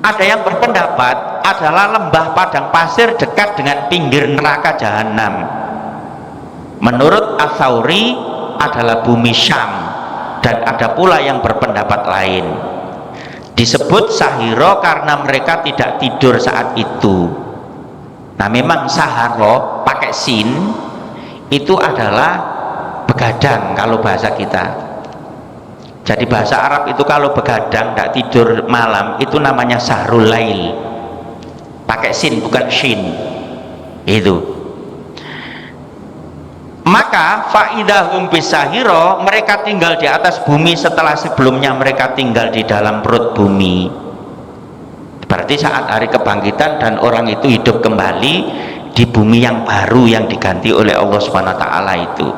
Ada yang berpendapat adalah lembah padang pasir dekat dengan pinggir neraka jahanam. Menurut Ats-Tsauri adalah bumi Syam, dan ada pula yang berpendapat lain. Disebut sahiro karena mereka tidak tidur saat itu. Nah, memang saharo pakai sin itu adalah begadang kalau bahasa kita. Jadi bahasa Arab itu kalau begadang tidak tidur malam itu namanya sahrul lail, pakai sin bukan shin. Itu maka faidahum bisahiro, mereka tinggal di atas bumi setelah sebelumnya mereka tinggal di dalam perut bumi. Berarti saat hari kebangkitan dan orang itu hidup kembali di bumi yang baru yang diganti oleh Allah Subhanahu wa taala itu.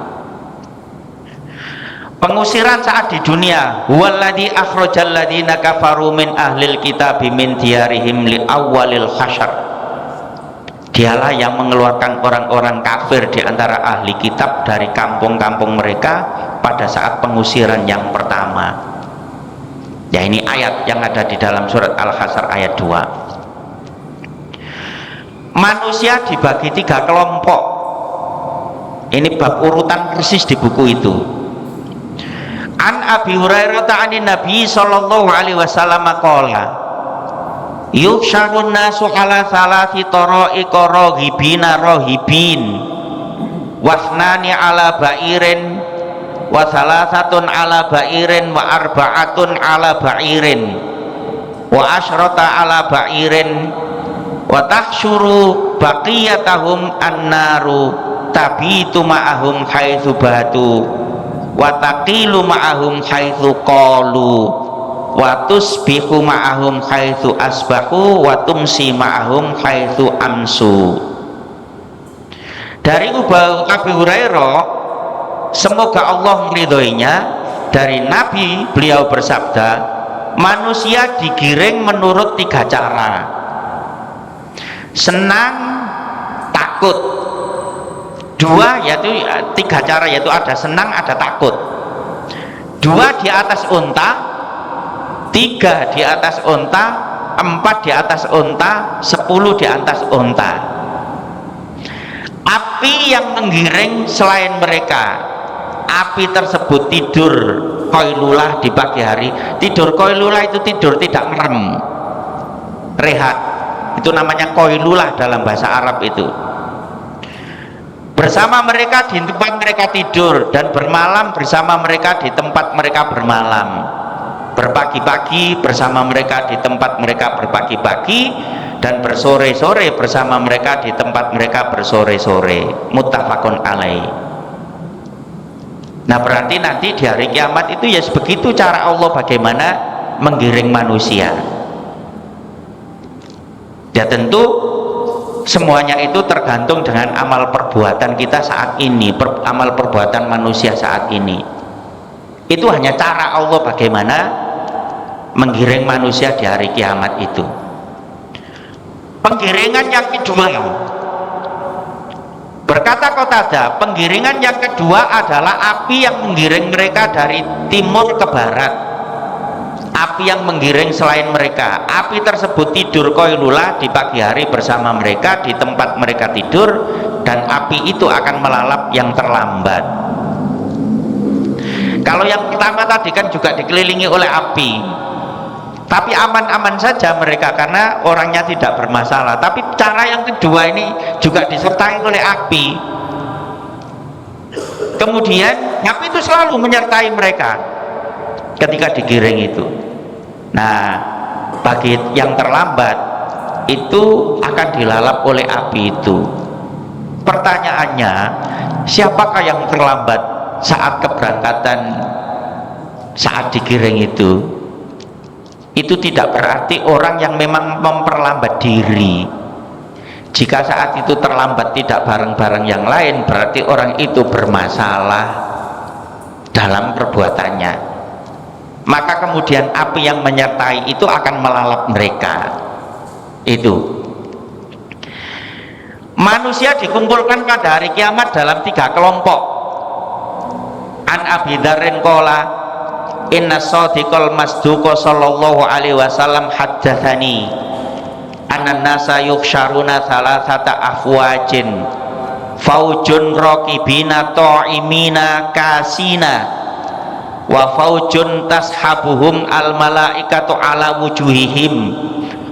Pengusiran saat di dunia, huwallazi akhrajal ladzina kafaru min ahlil kitabi min diyarihim li awwalil hasyr. Dialah yang mengeluarkan orang-orang kafir di antara ahli kitab dari kampung-kampung mereka pada saat pengusiran yang pertama. Ya, ini ayat yang ada di dalam surat Al-Hasyr ayat 2. Manusia dibagi 3 kelompok. Ini bab urutan persis di buku itu. An Abi Hurairah ta'anin Nabi sallallahu alaihi wasallam qala yuhsyarun nasu ala salati tara'iqa raghibina rahibin wasnani ala ba'irin wa salasatun ala ba'irin wa arba'atun ala ba'irin wa asyrata ala ba'irin wa tahsyuru baqiyatahum annaru tabitu ma'ahum haitsu batu wa taqilu ma'ahum haitsu qalu wa tusbihu ma'ahum haitsu asbahu wa tumsi ma'ahum haitsu amsu. Dari Abi Hurairah, semoga Allah meridhoinya, dari Nabi, beliau bersabda, manusia digiring menurut 3 cara: senang, takut. 2 yaitu 3 cara, yaitu ada senang, ada takut. 2 di atas unta, 3 di atas unta, 4 di atas unta, 10 di atas unta. Api yang menggiring selain mereka, api tersebut tidur qailulah di pagi hari. Tidur qailulah itu tidur tidak merem, rehat, itu namanya qailulah dalam bahasa Arab itu. Bersama mereka di tempat mereka tidur, dan bermalam bersama mereka di tempat mereka bermalam. Berpagi-pagi bersama mereka di tempat mereka berpagi-pagi, dan bersore-sore bersama mereka di tempat mereka bersore-sore. Muttafaqun alaih. Nah, berarti nanti di hari kiamat itu ya begitu cara Allah bagaimana menggiring manusia. Ya tentu semuanya itu tergantung dengan amal perbuatan kita saat ini, amal perbuatan manusia saat ini. Itu hanya cara Allah bagaimana menggiring manusia di hari kiamat itu. Penggiringan yang kedua, berkata Qatadah, penggiringan yang kedua adalah api yang menggiring mereka dari timur ke barat. Api yang menggiring selain mereka, api tersebut tidur qailulah di pagi hari bersama mereka di tempat mereka tidur, dan api itu akan melalap yang terlambat. Kalau yang pertama tadi kan juga dikelilingi oleh api, tapi aman-aman saja mereka karena orangnya tidak bermasalah. Tapi cara yang kedua ini juga disertai oleh api. Kemudian api itu selalu menyertai mereka ketika digiring itu. Nah, bagi yang terlambat itu akan dilalap oleh api itu. Pertanyaannya, siapakah yang terlambat saat keberangkatan, saat digiring itu? Itu tidak berarti orang yang memang memperlambat diri. Jika saat itu terlambat tidak bareng-bareng yang lain, berarti orang itu bermasalah dalam perbuatannya. Maka kemudian api yang menyertai itu akan melalap mereka. Itu manusia dikumpulkan pada hari kiamat dalam 3 kelompok. An Abi Dzarrin qala inna shadiqal masduqa sallallahu alaihi wasallam haddatsani anna nasa yukhsyaruna thalathata afwajin faujun raqibina ta'imina kasina wa faujun tashabuhum al malaikatu ala wujuhihim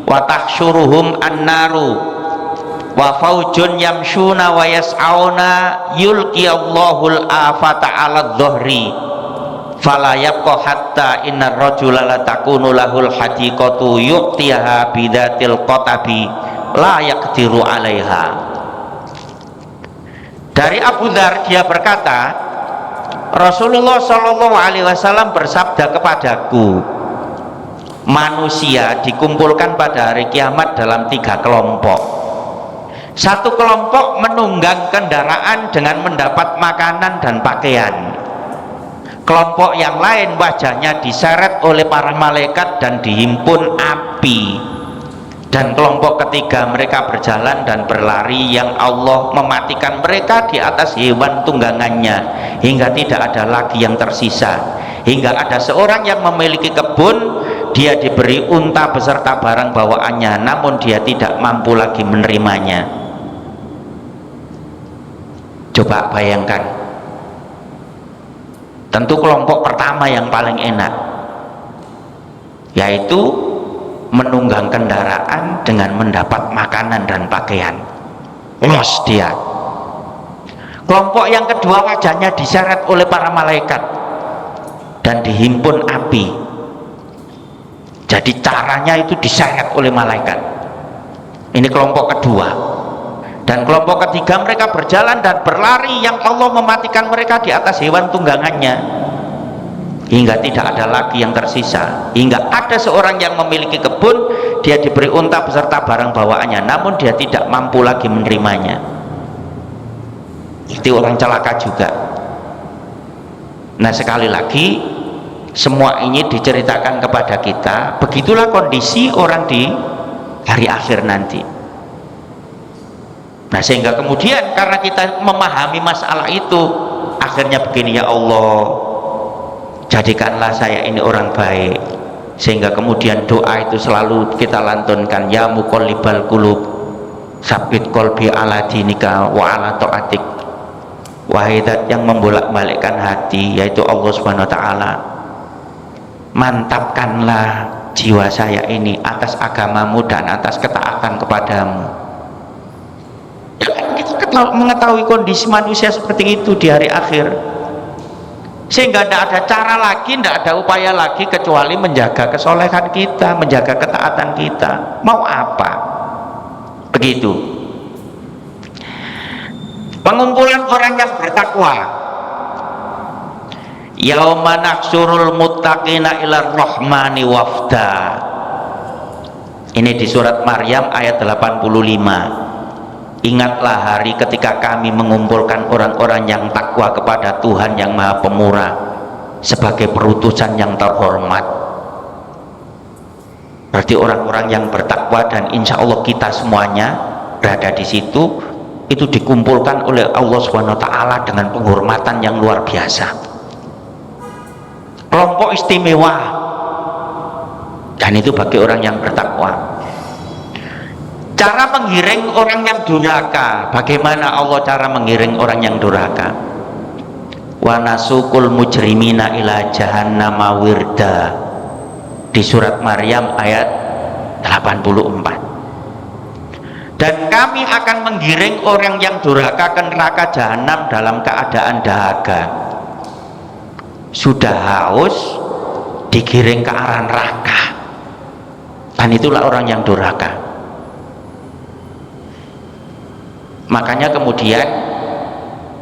wa tahsyuruhum annaru wa faujun yamshuna wa yas'auna yulqiyallahul afata ala dhahri fala yabqa hatta innar rajula la takunu lahul hadiqatu yuqtiha bidatil qatabi la yaqdiru alaiha. Dari Abu Dzar dia berkata, Rasulullah Shallallahu Alaihi Wasallam bersabda kepadaku, manusia dikumpulkan pada hari kiamat dalam 3 kelompok. Satu kelompok menunggang kendaraan dengan mendapat makanan dan pakaian. Kelompok yang lain wajahnya diseret oleh para malaikat dan dihimpun api. Dan kelompok ketiga mereka berjalan dan berlari yang Allah mematikan mereka di atas hewan tunggangannya hingga tidak ada lagi yang tersisa. Hingga ada seorang yang memiliki kebun, dia diberi unta beserta barang bawaannya, namun dia tidak mampu lagi menerimanya. Coba bayangkan, tentu kelompok pertama yang paling enak, yaitu menunggang kendaraan dengan mendapat makanan dan pakaian. Los dia. Kelompok yang kedua wajahnya diseret oleh para malaikat dan dihimpun api. Jadi caranya itu diseret oleh malaikat. Ini kelompok kedua. Dan kelompok ketiga mereka berjalan dan berlari yang Allah mematikan mereka di atas hewan tunggangannya hingga tidak ada lagi yang tersisa. Hingga ada seorang yang memiliki kebun, dia diberi unta beserta barang bawaannya, namun dia tidak mampu lagi menerimanya. Itu orang celaka juga. Nah, sekali lagi semua ini diceritakan kepada kita, begitulah kondisi orang di hari akhir nanti. Nah, sehingga kemudian karena kita memahami masalah itu, akhirnya begini, ya Allah, jadikanlah saya ini orang baik. Sehingga kemudian doa itu selalu kita lantunkan, ya muqallibal qulub sabit qalbi ala dinika wa ala taatik. Wahai zat yang membolak-balikkan hati, yaitu Allah Subhanahu wa taala, mantapkanlah jiwa saya ini atas agamamu dan atas ketaatan kepadamu. Kita mengetahui kondisi manusia seperti itu di hari akhir, sehingga tidak ada cara lagi, tidak ada upaya lagi kecuali menjaga kesolehan kita, menjaga ketaatan kita. Mau apa? Begitu. Pengumpulan orang yang bertakwa. Yauma nahsyurul muttaqina ilar rahmani wafda. Ini di surat Maryam ayat 85. Ingatlah hari ketika kami mengumpulkan orang-orang yang takwa kepada Tuhan yang Maha Pemurah sebagai perutusan yang terhormat. Berarti orang-orang yang bertakwa, dan insya Allah kita semuanya berada di situ, itu dikumpulkan oleh Allah Subhanahu wa taala dengan penghormatan yang luar biasa. Kelompok istimewa, dan itu bagi orang yang bertakwa. Cara menggiring orang yang durhaka, bagaimana Allah cara menggiring orang yang durhaka? Wa nasukul mujrimina ila jahannama wirda, di surat Maryam ayat 84. Dan kami akan menggiring orang yang durhaka ke neraka jahanam dalam keadaan dahaga. Sudah haus, digiring ke arah neraka. Dan itulah orang yang durhaka. Makanya kemudian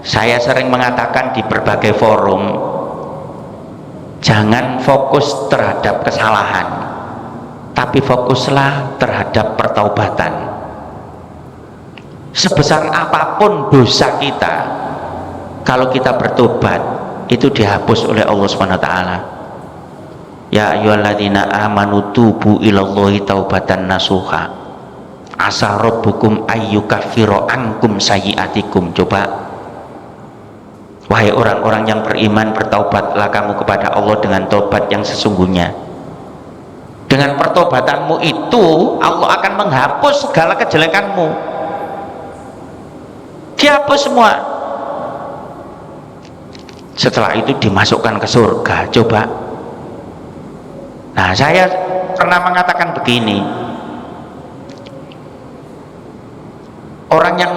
saya sering mengatakan di berbagai forum, jangan fokus terhadap kesalahan, tapi fokuslah terhadap pertaubatan. Sebesar apapun dosa kita, kalau kita bertobat, itu dihapus oleh Allah Subhanahu wa taala. Ya ayyuhalladzina amanu tubu ilallahi taubatan nasuha. Asa rabbukum ayyukaffiru ankum sayyi'atikum. Coba Wahai orang-orang yang beriman, bertaubatlah kamu kepada Allah dengan taubat yang sesungguhnya. Dengan pertobatanmu itu Allah akan menghapus segala kejelekanmu, dihapus semua. Setelah itu dimasukkan ke surga. Coba. Nah, saya pernah mengatakan begini, orang yang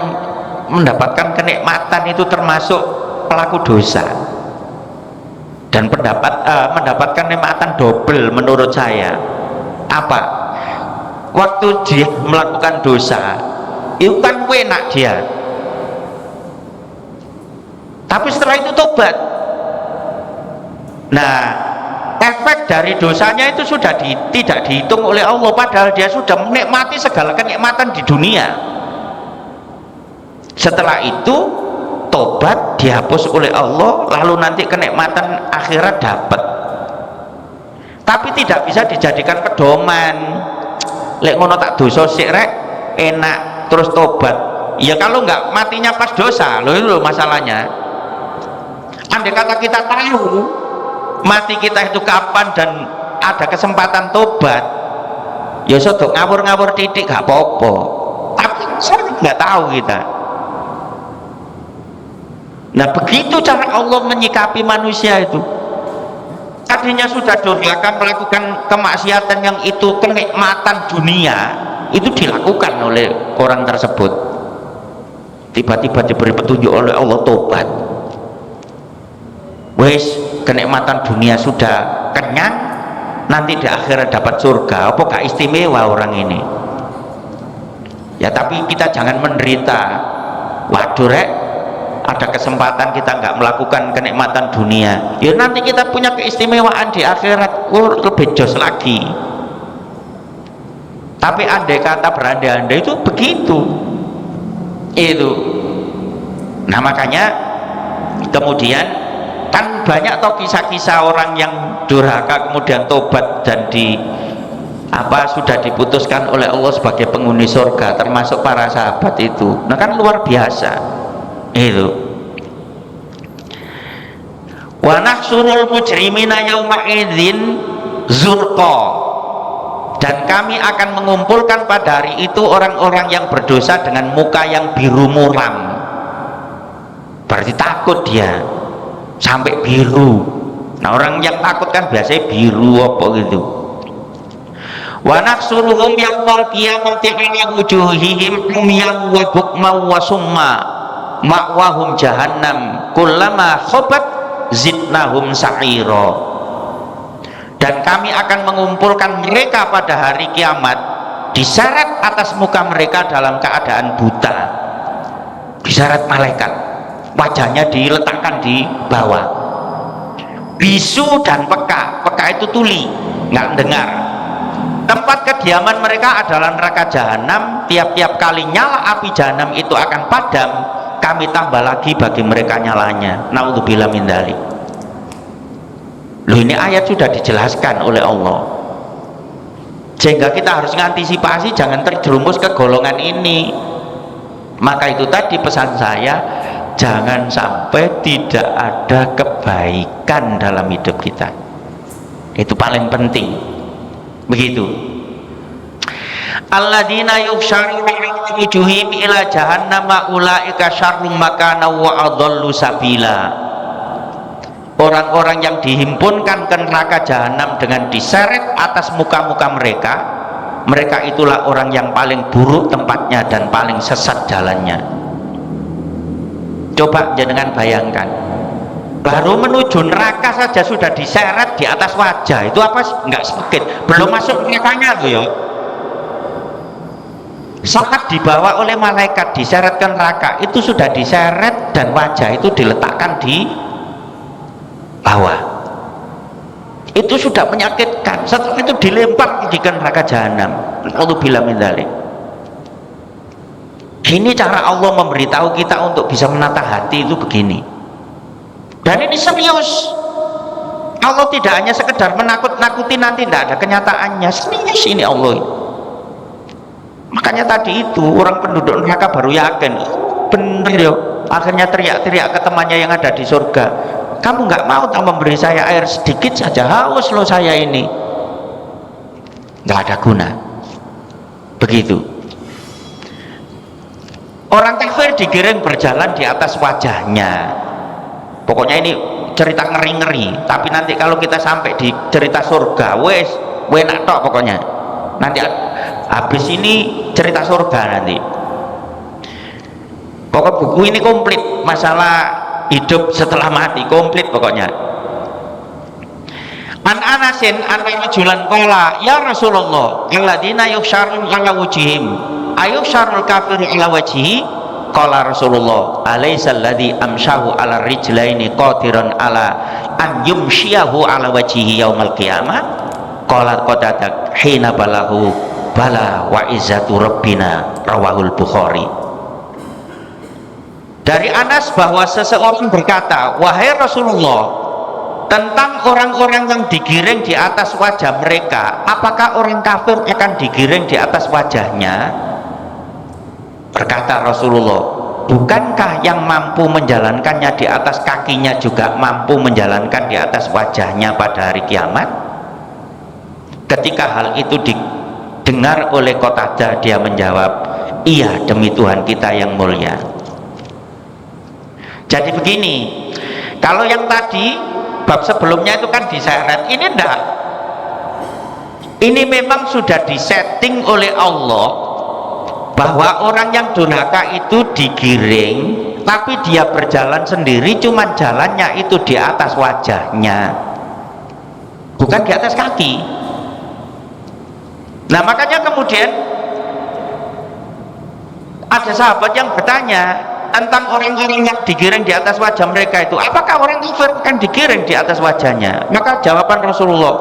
mendapatkan kenikmatan itu termasuk pelaku dosa, dan mendapatkan kenikmatan double menurut saya. Apa? Waktu dia melakukan dosa itu kan enak dia, tapi setelah itu tobat. Nah, efek dari dosanya itu sudah tidak dihitung oleh Allah, padahal dia sudah menikmati segala kenikmatan di dunia. Setelah itu tobat, dihapus oleh Allah, lalu nanti kenikmatan akhirat dapat. Tapi tidak bisa dijadikan pedoman. Lek ngono tak dosa sik rek enak terus tobat. Ya kalau nggak matinya pas dosa, loh itu masalahnya. Andai kata kita tahu mati kita itu kapan dan ada kesempatan tobat, ya sodok ngawur-ngawur titik gak apa-apa. Tapi saya nggak tahu kita. Nah, begitu cara Allah menyikapi manusia itu. Tadinya sudah durhaka melakukan kemaksiatan yang itu kenikmatan dunia, itu dilakukan oleh orang tersebut. Tiba-tiba diberi petunjuk oleh Allah, tobat. Wes, kenikmatan dunia sudah kenyang, nanti di akhirat dapat surga. Apa gak istimewa orang ini? Ya, tapi kita jangan menderita. Waduh rek, ada kesempatan kita nggak melakukan kenikmatan dunia, ya nanti kita punya keistimewaan di akhirat, lebih jos lagi. Tapi andai kata berandai-andai itu begitu itu. Nah, makanya kemudian kan banyak toh kisah-kisah orang yang durhaka kemudian tobat dan sudah diputuskan oleh Allah sebagai penghuni surga, termasuk para sahabat itu. Nah, kan luar biasa itu. Wa nahsurul mujrimina yauma idzin zurqa, dan kami akan mengumpulkan pada hari itu orang-orang yang berdosa dengan muka yang biru muram. Berarti takut dia sampai biru. Nah, orang yang takut kan biasanya biru apa gitu. Wa nahsuruhum yaumal qiyamati ala wujuhihim umyan wa bukman wa summa ma'wahum jahannam kullama khobat zidnahum sa'ira. Dan kami akan mengumpulkan mereka pada hari kiamat, diseret atas muka mereka dalam keadaan buta, diseret malaikat, wajahnya diletakkan di bawah, bisu dan peka. Peka itu tuli, nggak dengar. Tempat kediaman mereka adalah neraka jahanam. Tiap-tiap kali nyala api jahanam itu akan padam, kami tambah lagi bagi mereka nyalanya. Naudzubillah min dzalik. Loh, ini ayat sudah dijelaskan oleh Allah, sehingga kita harus mengantisipasi jangan terjerumus ke golongan ini. Maka itu tadi pesan saya, jangan sampai tidak ada kebaikan dalam hidup kita. Itu paling penting. Begitu. Alladzina yuhsyaruna wujuhihim ila jahannama ulaika syarrum makana wa adhallu sabila. Orang-orang yang dihimpunkan ke neraka jahanam dengan diseret atas muka-muka mereka, mereka itulah orang yang paling buruk tempatnya dan paling sesat jalannya. Coba jenengan bayangkan, baru menuju neraka saja sudah diseret di atas wajah. Itu apa sih? Nggak sedikit, belum masuk nerakanya tuh ya. Saat dibawa oleh malaikat diseret ke neraka, itu sudah diseret dan wajah itu diletakkan di bawah. Itu sudah menyakitkan. Setelah itu dilempar di neraka jahanam. Naudzubillah min dzalik. Ini cara Allah memberitahu kita untuk bisa menata hati itu begini. Dan ini serius. Allah tidak hanya sekedar menakut-nakuti nanti tidak ada kenyataannya. Serius ini Allah. Makanya tadi itu orang penduduk neraka baru yakin, bener ya, akhirnya teriak-teriak ke temannya yang ada di surga, kamu nggak mau tak memberi saya air sedikit saja, haus loh saya ini. Nggak ada guna. Begitu. Orang kafir digiring berjalan di atas wajahnya. Pokoknya ini cerita ngeri-ngeri, tapi nanti kalau kita sampai di cerita surga, wes enak tok pokoknya. Nanti habis ini cerita surga nanti. Pokok buku ini komplit, masalah hidup setelah mati komplit pokoknya. An Anasin an rajulan qala ya Rasulullah alladzina yuhsyarun ala wujhihim ayuhsyarul kafiru ala wajhihi qala Rasulullah alaisa alladzi amshahu ala rijlaini qadiran ala an yumshiyahu ala wajhihi yaumal qiyamah qala qadadak hina balahu bala wa izzatu rabbina rawahul Bukhari. Dari Anas bahwa seseorang berkata, wahai Rasulullah, tentang orang-orang yang digiring di atas wajah mereka, apakah orang kafir akan digiring di atas wajahnya? Berkata Rasulullah, bukankah yang mampu menjalankannya di atas kakinya juga mampu menjalankan di atas wajahnya pada hari kiamat? Ketika hal itu didengar oleh Qatadah, dia menjawab, iya demi Tuhan kita yang mulia. Jadi begini, kalau yang tadi bab sebelumnya itu kan diseret, ini enggak, ini memang sudah disetting oleh Allah bahwa orang yang durhaka itu digiring, tapi dia berjalan sendiri, cuman jalannya itu di atas wajahnya, bukan di atas kaki. Nah makanya kemudian ada sahabat yang bertanya tentang orang-orang yang digiring di atas wajah mereka itu, apakah orang kafir akan digiring di atas wajahnya? Maka jawaban Rasulullah,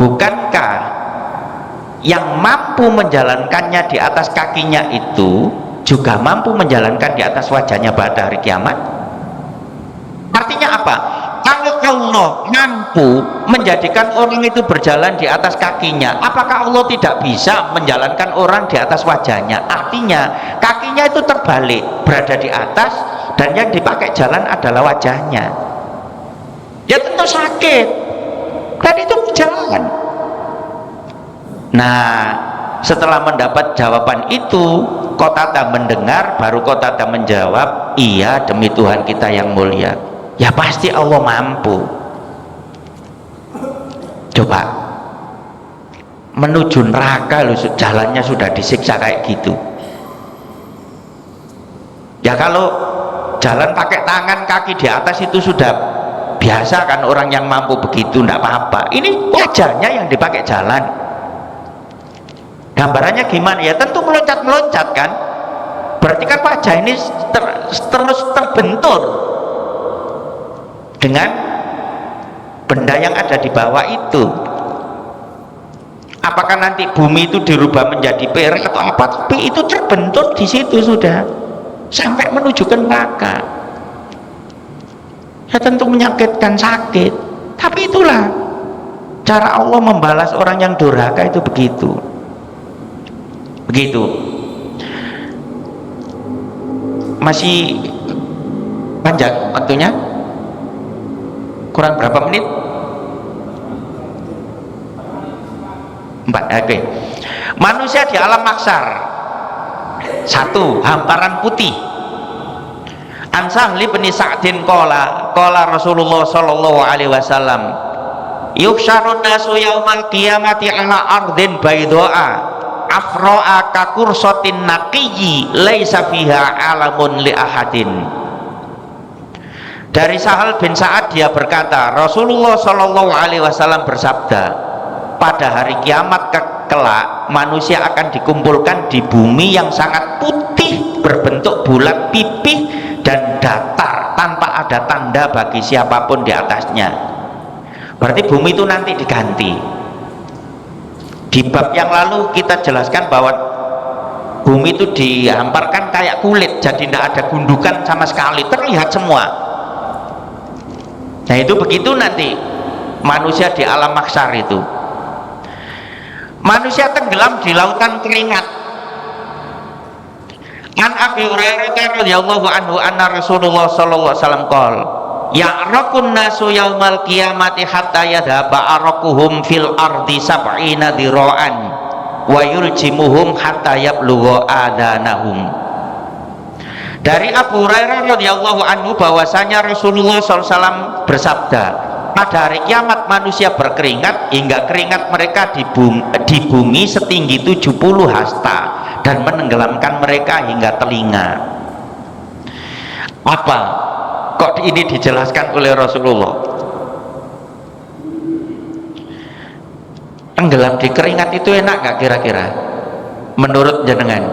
bukankah yang mampu menjalankannya di atas kakinya itu juga mampu menjalankan di atas wajahnya pada hari kiamat? Artinya apa? Kalau Allah mampu menjadikan orang itu berjalan di atas kakinya, apakah Allah tidak bisa menjalankan orang di atas wajahnya? Artinya kakinya itu terbalik, berada di atas, dan yang dipakai jalan adalah wajahnya. Ya tentu sakit, dan itu jalan. Nah, setelah mendapat jawaban itu, Qatadah mendengar, baru Qatadah menjawab, iya demi Tuhan kita yang mulia. Ya pasti Allah mampu. Coba menuju neraka loh, jalannya sudah disiksa kayak gitu. Ya kalau jalan pakai tangan kaki di atas itu sudah biasa kan, orang yang mampu begitu enggak apa-apa. Ini wajahnya yang dipakai jalan. Gambarannya gimana? Ya tentu meloncat-meloncat kan. Berarti kan wajah ini terus terbentur dengan benda yang ada di bawah itu. Apakah nanti bumi itu dirubah menjadi perak atau apa? Tapi itu terbentur di situ sudah sampai menuju ke neraka. Ya tentu menyakitkan, sakit. Tapi itulah cara Allah membalas orang yang durhaka itu begitu. Begitu. Masih panjang waktunya? Kurang berapa menit? 4. Oke. Manusia di alam mahsyar, 1. Hamparan putih. An Sahli bin Sa'din qala Rasulullah sallallahu alaihi wasallam, yuhsyarun nasu yaumal qiyamati ala ardin baydoa afro'a kakursotin naqiyyi laisa fiha alamun li ahadin. Dari Sahal bin Sa'ad dia berkata, Rasulullah Shallallahu Alaihi Wasallam bersabda, pada hari kiamat kelak manusia akan dikumpulkan di bumi yang sangat putih, berbentuk bulat pipih dan datar, tanpa ada tanda bagi siapapun di atasnya. Berarti bumi itu nanti diganti. Di bab yang lalu kita jelaskan bahwa bumi itu dihamparkan kayak kulit, jadi tidak ada gundukan sama sekali, terlihat semua. Nah itu begitu nanti manusia di alam mahsyar itu. Manusia tenggelam di lautan keringat. An Abi Hurairah radhiyallahu anhu anna Rasulullah sallallahu alaihi wasallam qala ya'raqun nasu yaumal qiyamati hatta yadhaba araquhum fil ardi sab'ina dira'an wa yuljimuhum hatta yablugha adanahum. Dari Abu Hurairah radhiyallahu anhu bahwasanya Rasulullah SAW bersabda, pada hari kiamat manusia berkeringat hingga keringat mereka di bumi setinggi 70 hasta dan menenggelamkan mereka hingga telinga. Apa? Kok ini dijelaskan oleh Rasulullah? Tenggelam di keringat itu enak gak kira-kira? Menurut jenengan?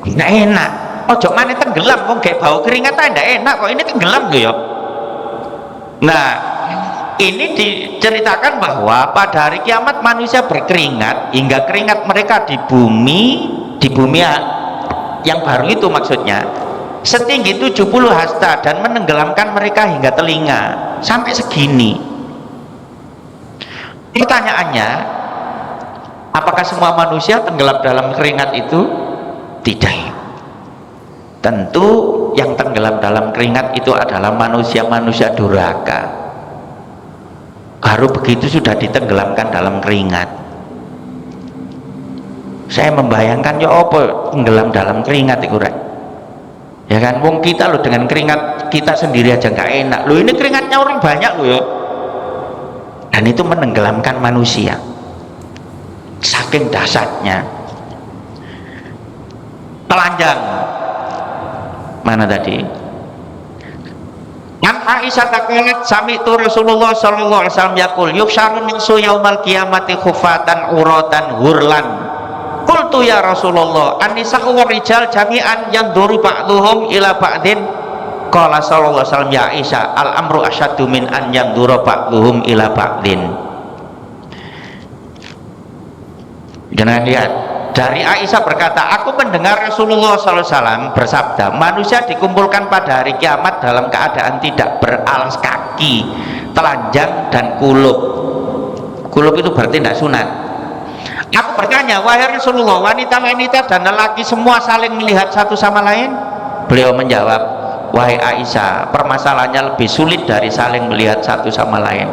Nggak enak. Ojo mana tenggelam, kok kayak bau keringat aja nggak enak. Kok ini tenggelam loh ya? Nah, ini diceritakan bahwa pada hari kiamat manusia berkeringat hingga keringat mereka di bumi yang baru itu maksudnya setinggi 70 hasta dan menenggelamkan mereka hingga telinga sampai segini. Pertanyaannya, apakah semua manusia tenggelam dalam keringat itu? Tidak. Tentu yang tenggelam dalam keringat itu adalah manusia-manusia durhaka. Baru begitu sudah ditenggelamkan dalam keringat. Saya membayangkan ya apa tenggelam dalam keringat itu Rek. Ya kan, wong kita loh dengan keringat kita sendiri aja nggak enak. Loh ini keringatnya orang banyak loh ya. Dan itu menenggelamkan manusia. Saking dahsyatnya. Telanjang. Mana tadi? An Aisyah taqalat sami'tu Rasulullah sallallahu alaihi wasallam yaqul yuksharun minsu yaumal qiyamati khufatan uratan hurlan. Qultu ya Rasulullah an-nisa'u war rijal jami'an yanzuru ba'dhum ila ba'din. Qala sallallahu alaihi wasallam ya Aisyah al-amru asyaddu min an yanzura ba'dhum ila ba'din. Jangan lihat. Dari Aisyah berkata, aku mendengar Rasulullah SAW bersabda, manusia dikumpulkan pada hari kiamat dalam keadaan tidak beralas kaki, telanjang dan kulub. Kulub itu berarti tidak sunat. Aku bertanya, wahai Rasulullah, wanita-wanita dan lelaki semua saling melihat satu sama lain? Beliau menjawab, wahai Aisyah, permasalahannya lebih sulit dari saling melihat satu sama lain.